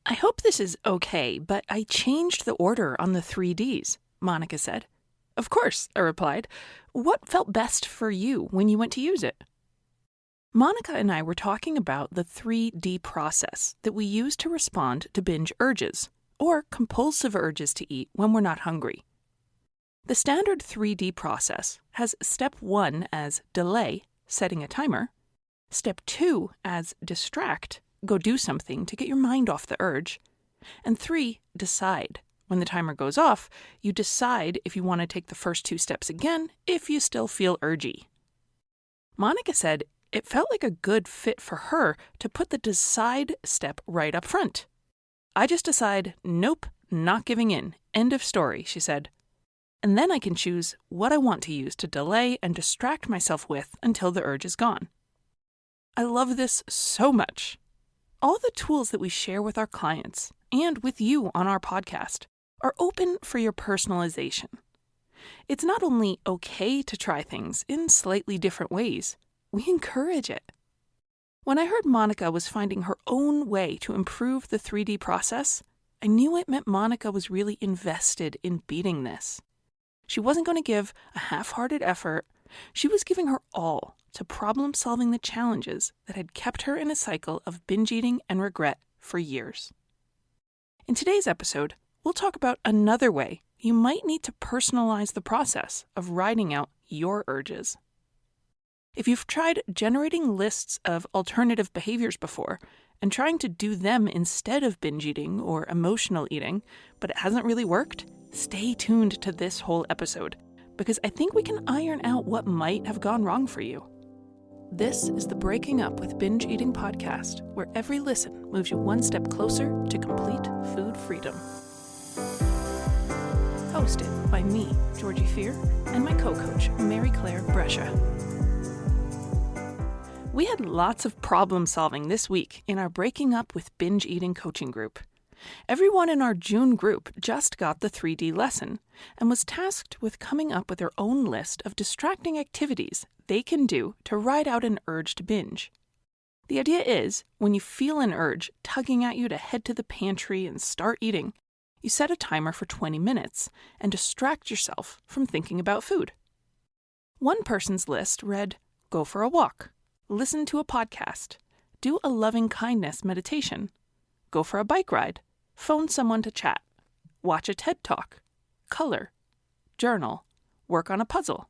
I hope this is okay, but I changed the order on the 3Ds, Monica said. Of course, I replied. What felt best for you when you went to use it? Monica and I were talking about the 3D process that we use to respond to binge urges, or compulsive urges to eat when we're not hungry. The standard 3D process has step 1 as delay, setting a timer, step 2 as distract, go do something to get your mind off the urge, and 3, decide. When the timer goes off, you decide if you want to take the first 2 steps again if you still feel urgy. Monica said it felt like a good fit for her to put the decide step right up front. I just decide, nope, not giving in, end of story, she said. And then I can choose what I want to use to delay and distract myself with until the urge is gone. I love this so much. All the tools that we share with our clients and with you on our podcast are open for your personalization. It's not only okay to try things in slightly different ways, we encourage it. When I heard Monica was finding her own way to improve the 3D process, I knew it meant Monica was really invested in beating this. She wasn't going to give a half-hearted effort. She was giving her all to problem-solving the challenges that had kept her in a cycle of binge eating and regret for years. In today's episode, we'll talk about another way you might need to personalize the process of riding out your urges. If you've tried generating lists of alternative behaviors before and trying to do them instead of binge eating or emotional eating, but it hasn't really worked, stay tuned to this whole episode, because I think we can iron out what might have gone wrong for you. This is the Breaking Up with Binge Eating podcast, where every listen moves you one step closer to complete food freedom. Hosted by me, Georgie Fear, and my co-coach, Mary Claire Brescia. We had lots of problem solving this week in our Breaking Up with Binge Eating coaching group. Everyone in our June group just got the 3D lesson and was tasked with coming up with their own list of distracting activities they can do to ride out an urge to binge. The idea is, when you feel an urge tugging at you to head to the pantry and start eating, you set a timer for 20 minutes and distract yourself from thinking about food. One person's list read, go for a walk, listen to a podcast, do a loving kindness meditation, go for a bike ride, phone someone to chat, watch a TED Talk, color, journal, work on a puzzle.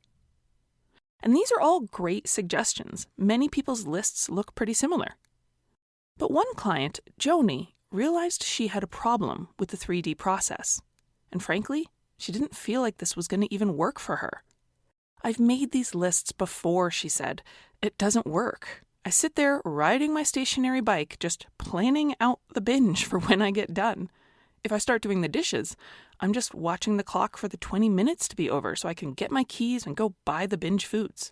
And these are all great suggestions. Many people's lists look pretty similar. But one client, Joni, realized she had a problem with the 3D process. And frankly, she didn't feel like this was going to even work for her. I've made these lists before, she said. It doesn't work. I sit there riding my stationary bike, just planning out the binge for when I get done. If I start doing the dishes, I'm just watching the clock for the 20 minutes to be over so I can get my keys and go buy the binge foods.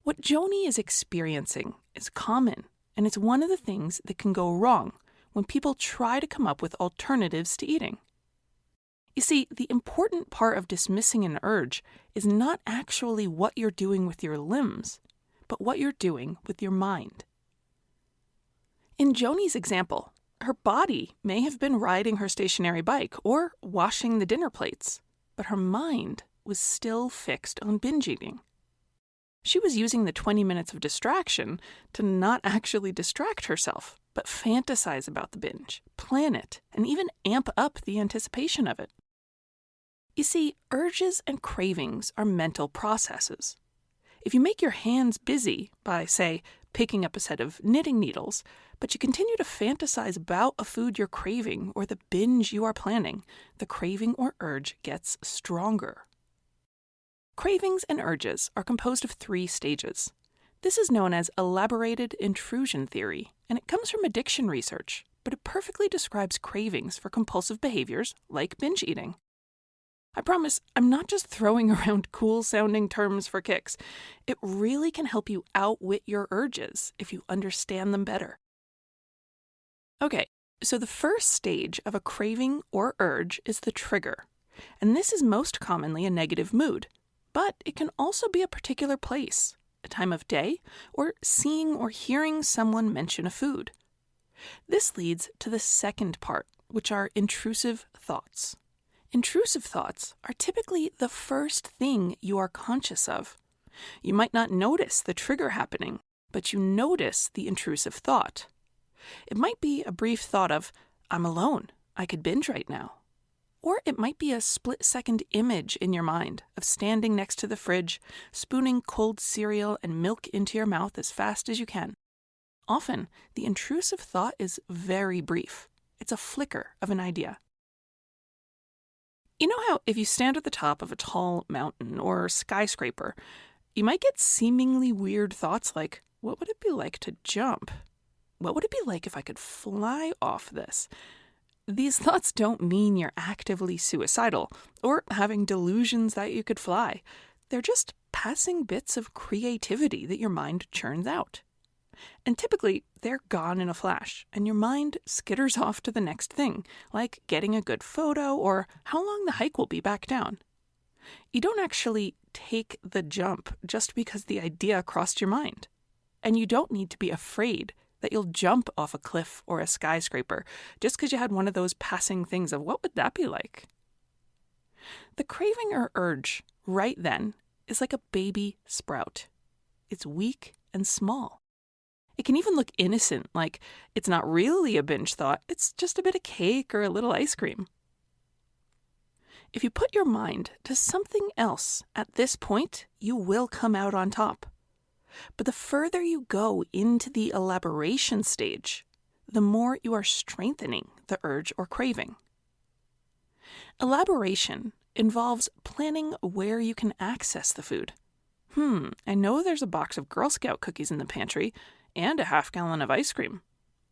What Joni is experiencing is common, and it's one of the things that can go wrong when people try to come up with alternatives to eating. You see, the important part of dismissing an urge is not actually what you're doing with your limbs, but what you're doing with your mind. In Joni's example, her body may have been riding her stationary bike or washing the dinner plates, but her mind was still fixed on binge eating. She was using the 20 minutes of distraction to not actually distract herself, but fantasize about the binge, plan it, and even amp up the anticipation of it. You see, urges and cravings are mental processes. If you make your hands busy by, say, picking up a set of knitting needles, but you continue to fantasize about a food you're craving or the binge you are planning, the craving or urge gets stronger. Cravings and urges are composed of 3 stages. This is known as elaborated intrusion theory, and it comes from addiction research, but it perfectly describes cravings for compulsive behaviors like binge eating. I promise I'm not just throwing around cool-sounding terms for kicks. It really can help you outwit your urges if you understand them better. Okay, so the first stage of a craving or urge is the trigger, and this is most commonly a negative mood, but it can also be a particular place, a time of day, or seeing or hearing someone mention a food. This leads to the second part, which are intrusive thoughts. Intrusive thoughts are typically the first thing you are conscious of. You might not notice the trigger happening, but you notice the intrusive thought. It might be a brief thought of, I'm alone, I could binge right now. Or it might be a split-second image in your mind of standing next to the fridge, spooning cold cereal and milk into your mouth as fast as you can. Often, the intrusive thought is very brief. It's a flicker of an idea. You know how if you stand at the top of a tall mountain or skyscraper, you might get seemingly weird thoughts like, what would it be like to jump? What would it be like if I could fly off this? These thoughts don't mean you're actively suicidal or having delusions that you could fly. They're just passing bits of creativity that your mind churns out. And typically, they're gone in a flash, and your mind skitters off to the next thing, like getting a good photo or how long the hike will be back down. You don't actually take the jump just because the idea crossed your mind. And you don't need to be afraid that you'll jump off a cliff or a skyscraper just because you had one of those passing things of what would that be like? The craving or urge right then is like a baby sprout. It's weak and small. It can even look innocent, like it's not really a binge thought, it's just a bit of cake or a little ice cream. If you put your mind to something else at this point, you will come out on top. But the further you go into the elaboration stage, the more you are strengthening the urge or craving. Elaboration involves planning where you can access the food. I know there's a box of Girl Scout cookies in the pantry and a half-gallon of ice cream.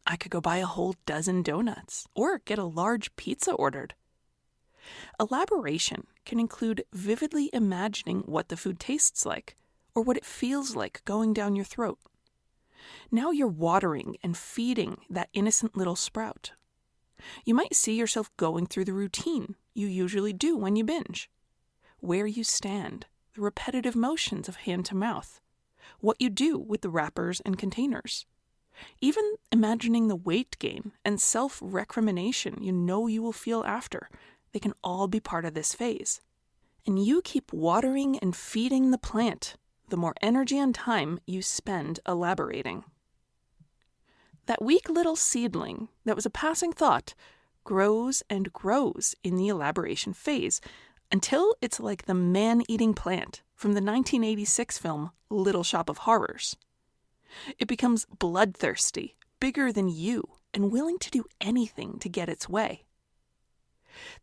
I could go buy a whole dozen donuts or get a large pizza ordered. Elaboration can include vividly imagining what the food tastes like or what it feels like going down your throat. Now you're watering and feeding that innocent little sprout. You might see yourself going through the routine you usually do when you binge. Where you stand, the repetitive motions of hand to mouth, what you do with the wrappers and containers. Even imagining the weight gain and self-recrimination you know you will feel after, they can all be part of this phase. And you keep watering and feeding the plant, the more energy and time you spend elaborating. That weak little seedling that was a passing thought grows and grows in the elaboration phase until it's like the man-eating plant from the 1986 film Little Shop of Horrors. It becomes bloodthirsty, bigger than you, and willing to do anything to get its way.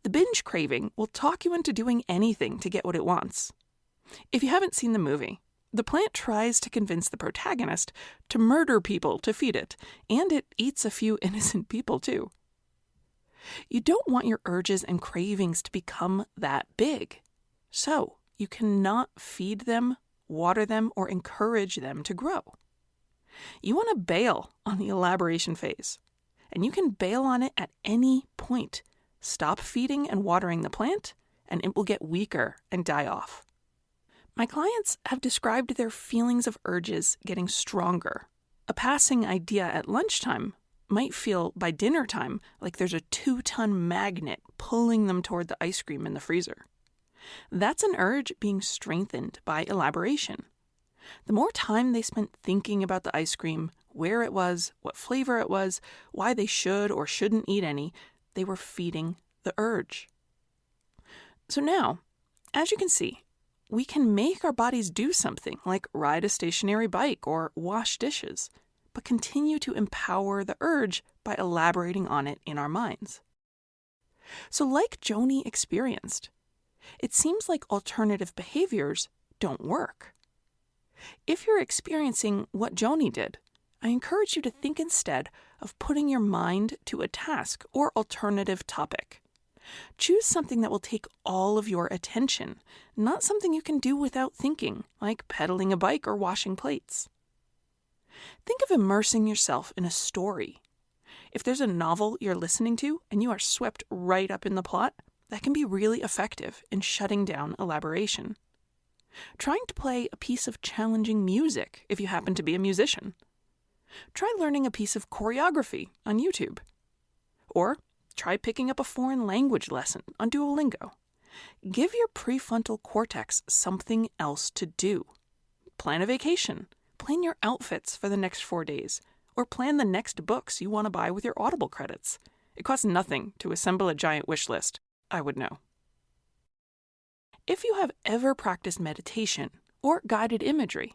The binge craving will talk you into doing anything to get what it wants. If you haven't seen the movie, the plant tries to convince the protagonist to murder people to feed it, and it eats a few innocent people too. You don't want your urges and cravings to become that big, so you cannot feed them, water them, or encourage them to grow. You want to bail on the elaboration phase, and you can bail on it at any point. Stop feeding and watering the plant, and it will get weaker and die off. My clients have described their feelings of urges getting stronger. A passing idea at lunchtime might feel by dinner time like there's a 2-ton magnet pulling them toward the ice cream in the freezer. That's an urge being strengthened by elaboration. The more time they spent thinking about the ice cream, where it was, what flavor it was, why they should or shouldn't eat any, they were feeding the urge. So now, as you can see, we can make our bodies do something like ride a stationary bike or wash dishes, but continue to empower the urge by elaborating on it in our minds. So like Joni experienced, it seems like alternative behaviors don't work. If you're experiencing what Joni did, I encourage you to think instead of putting your mind to a task or alternative topic. Choose something that will take all of your attention, not something you can do without thinking, like pedaling a bike or washing plates. Think of immersing yourself in a story. If there's a novel you're listening to and you are swept right up in the plot, that can be really effective in shutting down elaboration. Trying to play a piece of challenging music if you happen to be a musician. Try learning a piece of choreography on YouTube. Or try picking up a foreign language lesson on Duolingo. Give your prefrontal cortex something else to do. Plan a vacation. Plan your outfits for the next 4 days. Or plan the next books you want to buy with your Audible credits. It costs nothing to assemble a giant wish list. I would know. If you have ever practiced meditation or guided imagery,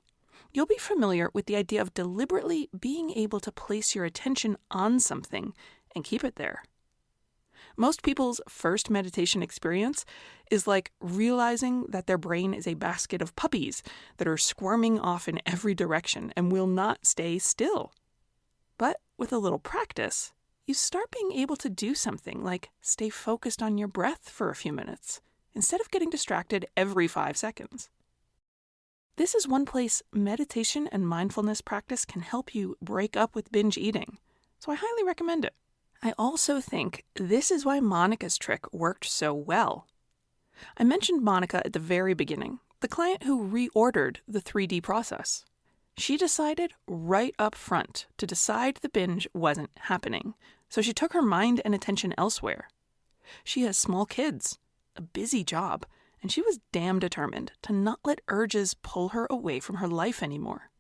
you'll be familiar with the idea of deliberately being able to place your attention on something and keep it there. Most people's first meditation experience is like realizing that their brain is a basket of puppies that are squirming off in every direction and will not stay still. But with a little practice, you start being able to do something like stay focused on your breath for a few minutes, instead of getting distracted every 5 seconds. This is one place meditation and mindfulness practice can help you break up with binge eating, so I highly recommend it. I also think this is why Monica's trick worked so well. I mentioned Monica at the very beginning, the client who reordered the 3D process. She decided right up front to decide the binge wasn't happening, so she took her mind and attention elsewhere. She has small kids, a busy job, and she was damn determined to not let urges pull her away from her life anymore.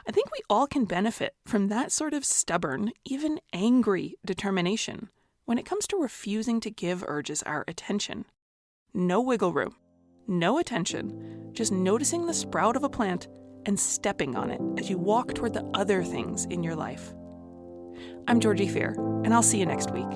I think we all can benefit from that sort of stubborn, even angry determination when it comes to refusing to give urges our attention. No wiggle room, no attention, just noticing the sprout of a plant and stepping on it as you walk toward the other things in your life. I'm Georgie Fair, and I'll see you next week.